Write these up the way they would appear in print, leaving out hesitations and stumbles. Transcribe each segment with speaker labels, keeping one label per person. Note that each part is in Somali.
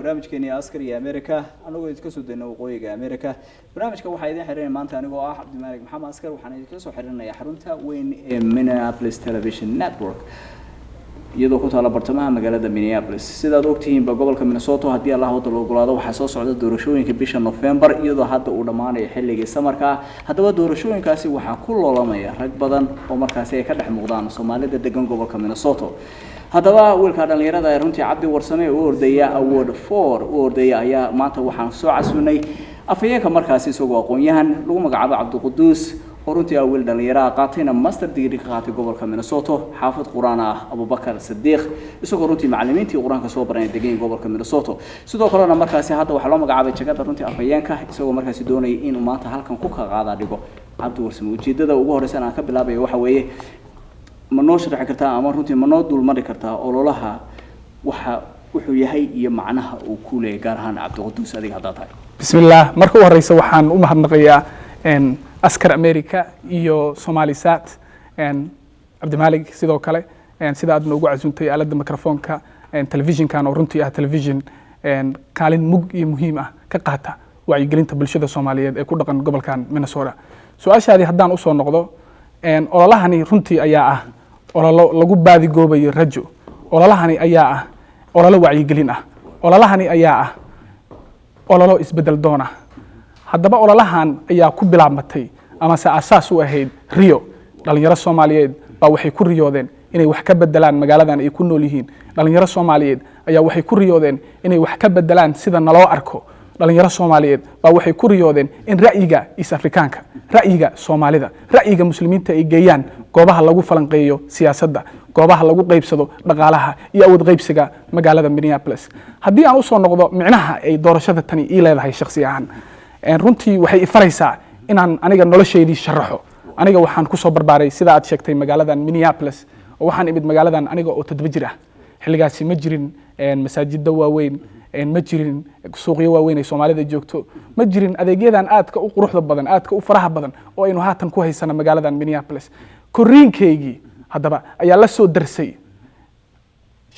Speaker 1: barnaamijkeeni askari America anagoo idinka soo deynaa waqooyiga America barnaamijka waxa idin xiriireen maanta anigoo ah Cabdimalik Maxamed Askar waxaan idinka soo xiriirinayaa xarunta weyn ee Minneapolis Television Network iyadoo ku taala bartamaha magaalada Minneapolis sidaad ogtihiin gobolka Minnesota hadii Allah uu ogolaado waxa soo socda doorashooyinka bisha November iyadoo hadda uu dhamaanayo xilligii samarka hadaba doorashooyinkaasi waxa ku loolamaya rag badan oo markaas ay ka dhex muuqdaan Soomaalida degan gobolka Minnesota hadaba wiilka dhalinyarada ee runtii Cabdi Warsame oo ordaya award 4 oo ordaya ayaa maanta waxaan soo casuunay afayeenka markaas isagoo aqoon-yahan lagu magacaabo Cabdi Quduus runtii wiil dhalinyaro qaatayna master degree ka qaatay gobolka Minnesota xaafid Quraan ah Abubakar Sadiq isagoo runtii macallimiintii Quraanka soo baranay degan gobolka Minnesota sidoo kale markaas hadda waxa loo magacaabay jagada runtii afayeenka isagoo markaas doonay inuu maanta halkan ku ka qaada dhigo Cabdi Warsame ujeedada ugu horeysan aan ka bilaabay waxa weeye ma noo sharaxi kartaa ama runtii ma noo dul mari kartaa ololaha waxa wuxuu yahay iyo macnaha uu ku leeyahay gaar ahaan Cabdi Quduus adiga hadda tahay
Speaker 2: bismillaah marka horeysa waxaan u mahadnaqayaa askar America iyo Somalisat Cabdimalik sidoo kale sida aad noogu casuuntay aalada mikrofoonka television-kan oo runtii ah television kaalin mug iyo muhiim ah ka qaata wacyigelinta bulshada Soomaaliyeed ee ku dhaqan gobolkan Minnesota su'aashaadii haddaan u soo noqdo ololahani runtii ayaa ah ololo lagu baadi goobayo rajo ololahani ayaa ah ololo wacyigelin ah ololahani ayaa ah ololo isbedel doona haddaba ololahan ayaa ku bilaabmatay ama asaas u ahayd Rio dhalinyaro Soomaaliyeed baa waxay ku riyoodeen inay wax ka bedelaan magaaladan ay ku nool yihiin dhalinyaro Soomaaliyeed ayaa waxay ku riyoodeen inay wax ka bedelaan sida naloo arko dhalinyaro Soomaaliyeed baa waxay ku riyoodeen in ra'yiga East Africaanka ra'yiga Soomaalida ra'yiga muslimiinta ay geeyaan goobaha lagu falanqeeyo siyaasadda goobaha lagu qaybsado dhaqaalaha iyo awood qaybsiga magaalada Minneapolis haddii aan u soo noqdo micnaha ay doorashada tani ii leedahay shakhsi ahaan runtii waxay ifaraysaa inaan aniga nolosheedii sharaxo aniga waxaan ku soo barbaaray sida aad sheegtay magaaladan Minneapolis oo waxaan imid magaaladan aniga oo 7 jir ah xilligaasi ma jirin masaajidda waaweyn ma jirin suuqyo waaweyn ay Soomaalida joogto ma jirin adeegyadan aadka u quruxda badan aadka u faraha badan oo aynu haatan ku haysana magaaladan Minneapolis koriinkeygii hadaba ayaa la soo darsay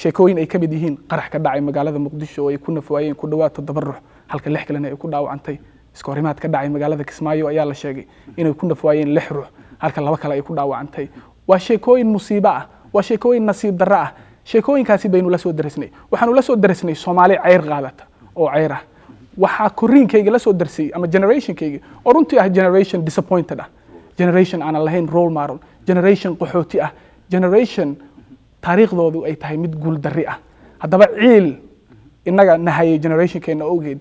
Speaker 2: sheekooyin ay ka mid yihiin qarax ka dhacay magaalada Muqdisho oo ay ku nafaayeen ku dhawaad 7 ruux halka 6 kalena ay ku dhaawacantay iskoorimaad ka dhacay magaalada Kismaayo ayaa la sheegay inay ku nafaayeen 6 ruux halka 2 kale ay ku dhaawacantay waa sheekooyin musiibo ah waa sheekooyin nasiib darro ah sheekooyinkaasi baynu la soo darisnay waxaanu la soo darisnay Soomaali ceyr qaadata oo ceyr ah waxa koriinkayga la soo darsay ama generationkayga oo runtii ah generation disappointed ah generation aan lahayn role model generation qaxooti ah generation taariikhdoodu ay tahay mid guul darri ah haddaba ciil inaga nahayay generationkeena ogeed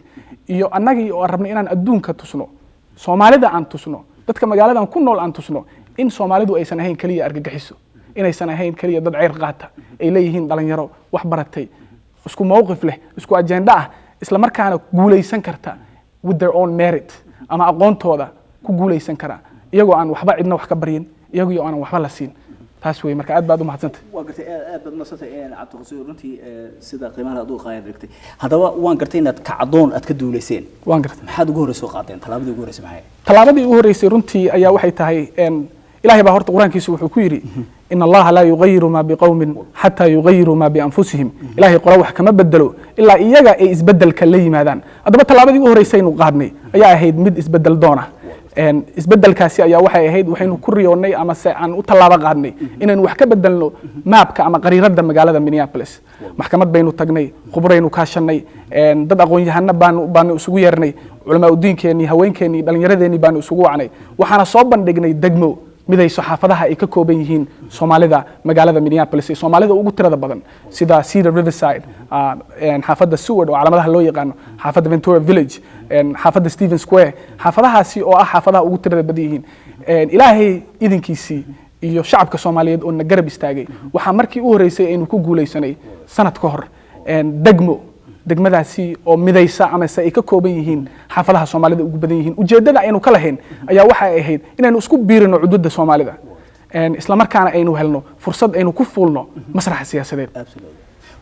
Speaker 2: iyo annagii oo rabnay inaan adduunka tusno Soomaalida aan tusno dadka magaaladan ku nool aan tusno in Soomaalidu aysan ahayn kaliya argagixiso inaysan ahayn kaliya dad ceyr qaata ay leeyihiin dhalinyaro wax baratay isku mowqif leh isku agenda ah isla markaana guuleysan karta with their own merit ama aqoontooda ku guuleysan kara iyagoo aan waxba cidna wax ka baryin iyagoo aan waxba la siin taas way marka aad baad u mahadsantahay
Speaker 1: waan gartay aad baad mahadsantahay Cabdi Quduus runtii sida qiimaha aad u qaadayay hadaba waan gartay inaad ka cadoon aad ka duuleyseen
Speaker 2: waan gartay
Speaker 1: maxaad ugu horeyso qaadeen talaabadii ugu horeysay maxay
Speaker 2: talaabadii ugu horeysay runtii ayaa waxay tahay ilaahay baa horta quraankiisu wuxuu ku yiri in allaha la yughayyiru ma biqawmin hatta yughayyiru ma bi anfusihim ilaahay qora wax kama bedelo ilaa iyaga ay isbedelka la yimaadaan hadaba talaabadii ugu horeysay inuu qaadnay ayaa ahayd mid isbedel doona isbedelkaasi ayaa waxay ahayd waxaynu ku riyoonay ama se aan u talaabo qaadnay inaan wax ka bedelno maapka ama qariirada magaalada Minneapolis maxkamad baynu tagnay khubaraynu kaashanay dad aqoon-yahano baanu isugu yeernay culamaa diinkeeni haweenkeeni dhalinyaradeenii baanu isugu wacnay waxaana soo bandhignay degmo midayso xaafadaha ay ka kooban yihiin Soomaalida magaalada Minneapolis ee Soomaalida ugu tirada badan sida Cedar Riverside xaafadda Seward oo calaamadaha loo yaqaan xaafadda Ventura Village xaafadda Stephen Square xaafadahaasi oo ah xaafadaha ugu tirada badan yihiin ilaahay idinkiisii iyo shacabka Soomaaliyeed oo na garab istaagay waxa markii u horeysay aynu ku guuleysanay sanad ka hor degmadaasi oo midaysa ama ay ka kooban yihiin xaafadaha Soomaalida ugu badan yihiin ujeedada aynu ka lahayn ayaa waxa ay ahayd inaynu isku biirino xuduudda Soomaalida isla markaana aynu helno fursad aynu ku fuulno masraxa siyaasadeed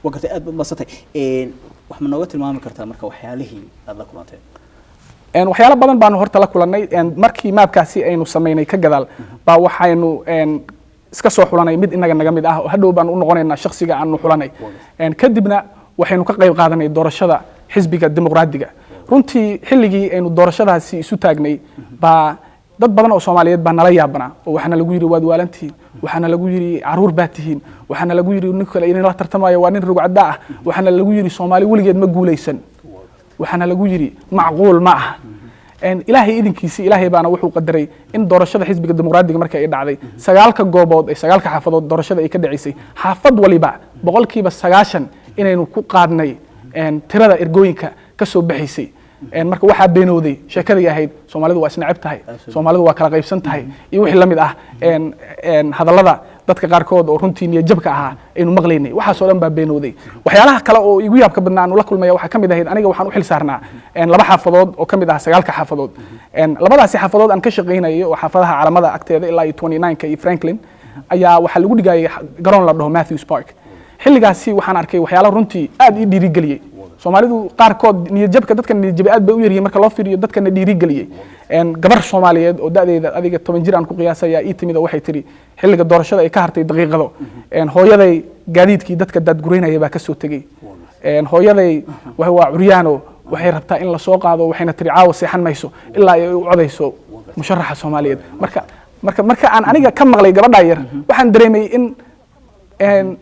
Speaker 1: waqti aad basatay wax ma nooga tilmaami kartaa marka waxyaalihii aad la kulantay
Speaker 2: waxyaalo badan baanu horta la kulannay markii maapkaasi aynu sameynay ka gadaal baa waxaynu iska soo xulanay mid inaga naga mid ah hadhow baan u noqonaynaa shakhsiga aanu xulanay kadibna waxaynu ka qayb qaadanay doorashada xisbiga dimuqraadiga runtii xilligii aynu doorashadaasi isu taagnay baa dad badan oo Soomaaliyeed baa nala yaabana oo waxana lagu yiri waad waalantiin waxana lagu yiri caruur baa tihiin waxana lagu yiri nin kale in la tartamayo waa nin rugcada ah waxana lagu yiri Soomaali waligeed ma guuleysan waxana lagu yiri macquul ma aha ilaahay idinkiisa ilaahay baana wuxuu qadaray in doorashada xisbiga dimuqraadiga markay ay dhacday sagaalka goobood ay sagaalka xaafadood doorashada ay ka dhacisay xaafad waliba 90% inaynu ku qaadnay tirada ergooyinka ka soo baxaysay marka waxa beenooday sheekadii ahayd Soomaalidu waa isnacab tahay Soomaalidu waa kala qaybsan tahay iyo wixii lamid ah hadallada dadka qaarkood oo runtii niyad jabka ahaa aynu maqlaynay waxa soo dhan baa beenooday waxyaalaha kale oo igu yaabka badnaa aan la kulmay waxa kamid ahayd aniga waxaan u xil saarnaa laba xaafadood oo kamid ah sagaalka xaafadood labadaasi xaafadood aan ka shaqeynayay oo xaafadaha caalamada agteeda ilaa 29ka iyo Franklin ayaa waxa lagu dhigayay garoon la dhaho Matthews Park xilligaasi waxaan arkay waxyaalaha runtii aad ii dhiirigeliyay Soomaalidu qaarkood niyad jabka dadka niyad jab aad bay u yaryihiin marka loo fiiriyo dadka dhiirigeliyay gabar Soomaaliyeed oo da'deeda adiga 10 jir aan ku qiyaasaya ii timid waxay tiri xilliga doorashada ay ka hartay daqiiqado hooyaday gaadiidkii dadka dad gureynaya baa ka soo tagay hooyaday waa curyaano waxay rabtaa in la soo qaado waxayna tiri caawa seexan mayso ilaa ay u codayso musharaxa Soomaaliyeed marka aan aniga ka maqlay gabadha yar waxaan dareemay in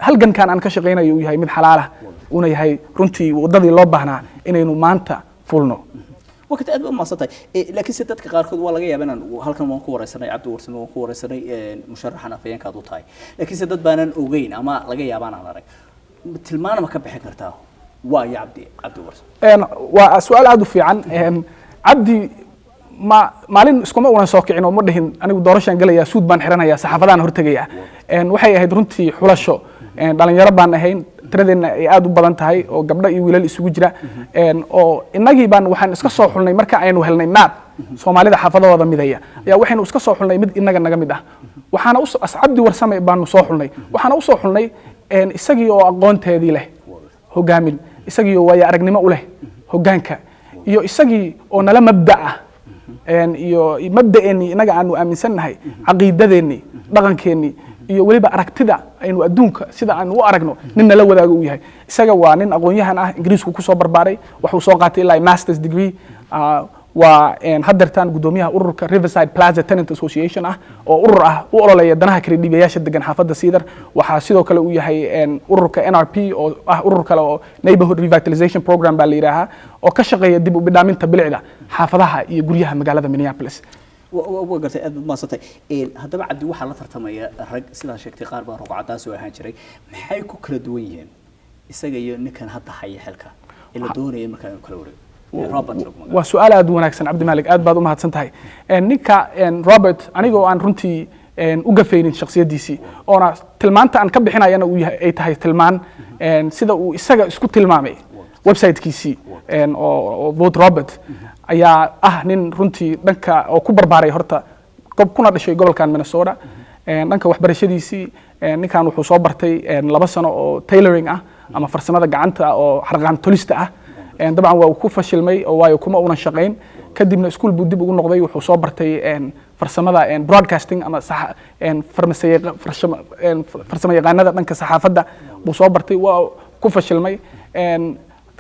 Speaker 2: halgankan aan ka shaqeynayo uu yahay mid xalaal ah una yahay runtii wadadii loo baahnaa inaynu maanta fulno
Speaker 1: waqti aad ma santay laakiin dadka qaarkood waa laga yaabaa inaan halkan waan ku wareysanay Cabdi Warsame waan ku wareysanay musharaxan afayeenka aad u tahay laakiin dad baanan ogeyn ama laga yaabaa aan arag tilmaana ma ka bixin kartaa waa ya Cabdi Warsame
Speaker 2: waa su'aal aad u fiican Cabdi maalin iskuma una soo kicin oo ma dhihin anigu doorashan galaya suud baan xiranayaa saxaafadaan hortagaya waxay ahayd runtii xulasho dhalinyaro baan ahayn tiradeena ay aad u badan tahay oo gabdho iyo wiilal isugu jira oo inagii baan waxaan iska soo xulnay marka aynu helnay naad Soomaalida xaafadooda midaya ayaa waxaynu iska soo xulnay mid inaga naga mid ah waxaana Cabdi Warsame baanu soo xulnay waxaana u soo xulnay isagii oo aqoonteedii leh hogaamin isagii oo waaya aragnimo u leh hogaanka iyo isagii oo nala mabda ah iyo mabdaeeni inaga aanu aaminsanahay caqiidadeeni dhaqankeeni iyo waliba aragtida aynu adduunka sida aanu u aragno nin nala wadaago u yahay isaga waa nin aqoon-yahan ah Ingiriisku ku soo barbaaray wuxuu soo qaatay ilaa master's degree waa hadartan gudoomiyaha ururka Riverside Plaza Tenant Association ah oo urur ah u ololeeya danaha kala dhiibayaasha degan xaafadda Cedar waxa sidoo kale uu yahay ururka NRP oo ah urur kale oo Neighborhood Revitalization Program baa la yiraahdaa oo ka shaqeeya dib u bidhaaminta bilicda xaafadaha iyo guryaha magaalada Minneapolis
Speaker 1: وقرت ما صدق هذا بعد واحد لا ترتمي رج سلا شكتي قارب رقعة سوى هانشري محيكو كل دوين يسجى نكن هذا حي حلقة إلا دوري مكان كلوري روبرت
Speaker 2: وسؤال أدونك سن عبد الملك أد بعض ما هتسنتهاي نيكا روبرت أنا جو عن رنتي وقفين الشخصية دي سي أنا تلمان تان كبد حنا أنا وياه أي تهاي تلمان سيدا ويسجى اسكت تلمامي ويب سايت كيسي أو فوت روبرت ayaa nin runtii dhanka oo ku barbaaray horta kuna dhashay gobolkan Minnesota dhanka waxbarashadiisii ninkan wuxuu soo bartay 2 sano oo tailoring ah ama farsamada gacanta oo xarqaan tolista ah dabcan waa ku fashilmay oo waayo kuma una shaqeyn kadibna iskuul buu dib ugu noqday wuxuu soo bartay farsamada broadcasting ama farsamo yaqaanada dhanka saxaafadda buu soo bartay waa ku fashilmay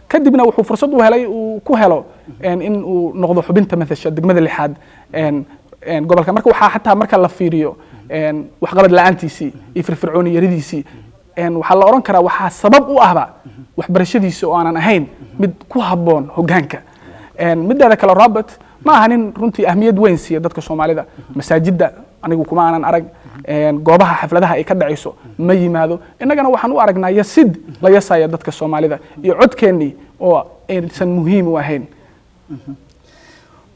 Speaker 2: kadibna wuxuu fursad u helay uu ku helo in uu noqdo xubinta madasha degmada lixaad gobolka marka waxa xataa marka la fiiriyo wax qabad la'aantiisii iyo firfircooniyadiisii waxa la oran karaa waxa sabab u ahba waxbarashadiisa oo aanan ahayn mid ku haboon hogaanka midda kale Robert ma aha nin runtii ahmiyad weyn siiya dadka Soomaalida masaajidda anigu kuma aanan arag goobaha xafladaha ay ka dhacayso ma yimaado inagana waxaan u aragnaa yasid la yasaya dadka Soomaalida iyo codkeeni oo aysan muhiim u ahayn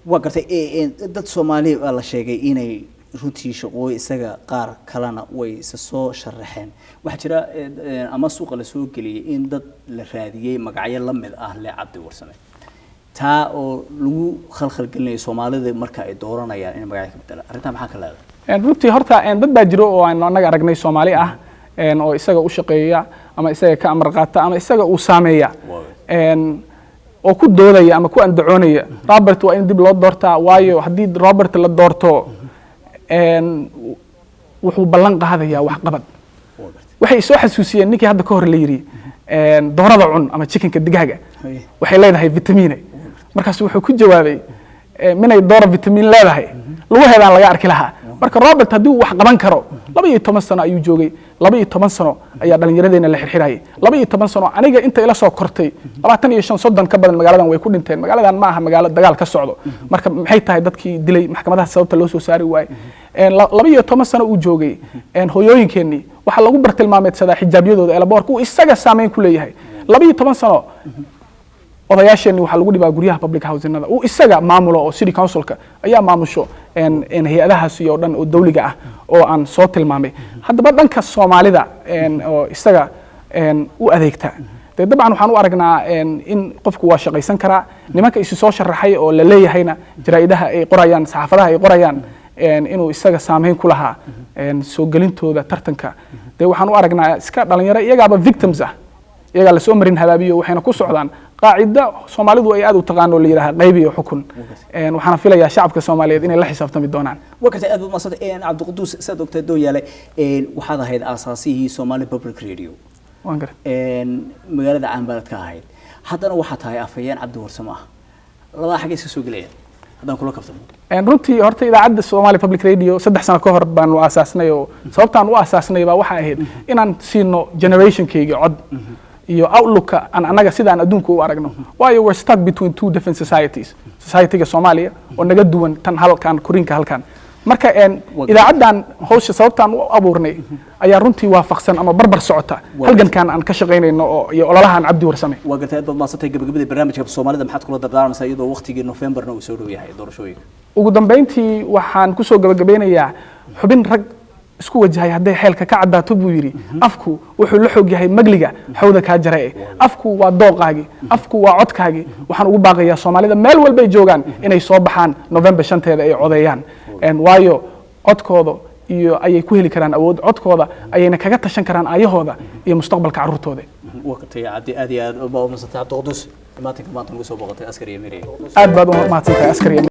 Speaker 1: وقرت dad Soomaali la sheegay inay runtii shaqooy isaga qaar kalena way soo sharaxeen waxa jira ama suuqa la soo galiyay in dad la raadiyay magacyo la mid ah le Cabdi Warsame taa oo lagu khalkhal galinayo Soomaalida marka ay dooranayaan in magacyo ka bedela arinta maxaa ka leedahay
Speaker 2: runtii horta dad baa jiro oo aan anaga aragnay Soomaali ah oo isaga u shaqeeya ama isaga ka amar qaata ama isaga uu saameeya oo ku doodaya ama ku andacoonaya Robert waa in dib loo doortaa waayo hadii Robert la doorto wuxuu ballan qaadayaa wax qabad waxay soo xasuusiyeen ninkii hadda ka hor la yiri doorada cun ama chickenka digaaga
Speaker 1: Haye.
Speaker 2: waxay leedahay vitamine markaas wuxuu ku jawaabay minay doora vitamin leedahay lagu heedaan laga arki lahaa marka Robert haddii uu wax qaban karo 12 sano ayuu joogay 12 sano ayaa dhalinyaradeenna la xirxirayay 12 sano aniga inta ila soo kortay 25 30 ka badan magaaladan way ku dhinteen magaaladan ma aha magaalo dagaal ka socdo marka maxay tahay dadkii dilay maxkamadaha sababta loo soo saari waayay 12 sano uu joogay hooyooyinkeenii waxa lagu bartilmaameedsadaa xijaabyadooda ee laboorka uu isaga saameyn ku leeyahay 12 sano odayaasheenii waxaa lagu dhibaa guryaha public housingada uu isaga maamulo oo city councilka ayaa maamusho hay-adahaas iyo dhan oo dawliga ah oo aan soo tilmaamay haddaba dhanka Soomaalida oo isaga u adeegta dabcan waxaan u aragnaa in qofku waa shaqaysan karaa nimanka isu soo sharaxay oo la leeyahayna jaraa'idaha ay qorayaan saxaafadaha ay qorayaan inuu isaga saameyn ku lahaa soo gelintooda tartanka waxaan u aragnaa iska dhalinyaro iyagaaba victims ah iyaga la soo marin habaabiyo waxayna ku socdaan qaacida Soomaalidu ay aad u taqaan oo la yiraahdo qayb iyo xukun waxaan filayaa shacabka Soomaaliyeed inay la xisaabtami doonaan
Speaker 1: وقت أبو مصطفى عبد القدوس سيد دكتور دويالة وهذا هيد أساسي سومالي بابليك راديو
Speaker 2: وانقر
Speaker 1: مقالة عن بلد كاهيد حتى أنا واحد هاي أفيان عبد الورسماه الله حاجة سوق ليه هذا كله كفتم
Speaker 2: runtii horta idaacadda Somali Public Radio 3 sano ka hor baan u aasaasnay oo sababtaan u aasaasnay baa waxa ahayd inaan siino generationkayga cod iyo outlook aan anaga sidaan adduunka u aragno waayo we're stuck between two different societyga Soomaaliya oo naga duwan tan halkan korinka halkan marka idaacaddan hawsha sababtaan u abuurnay ayaa runtii waafaqsan ama barbar socota halgankan aan ka shaqeynayno oo iyo ololahan Cabdi Warsame
Speaker 1: وقت أبو مصطفى قبل برنامج الصومالي ده محط كله دبلان مسايد ووقت يجي نوفمبر نو يسولوا ياهي دور شوي
Speaker 2: ugu dambeyntii waxaan ku soo gabagabeynayaa xubin rag isku wajahay haday xeelka ka cadaato buu yiri afku wuxuu la xoog yahay magliga xawda ka jaray afku waa dooqaagi afku waa codkaagi waxaan ugu baaqayaa Soomaalida meel walba ay joogaan inay soo baxaan November 5teeda ay codeeyaan waayo codkooda iyo ayay ku heli karaan awood codkooda ayayna kaga tashan karaan ayahooda iyo mustaqbalka carruurtooda
Speaker 1: وقت عادي أبو مصطفى عبد القدوس ما تنك ما تنقصوا بقطة عسكرية ميري
Speaker 2: aad baad u mahadsantahay askariga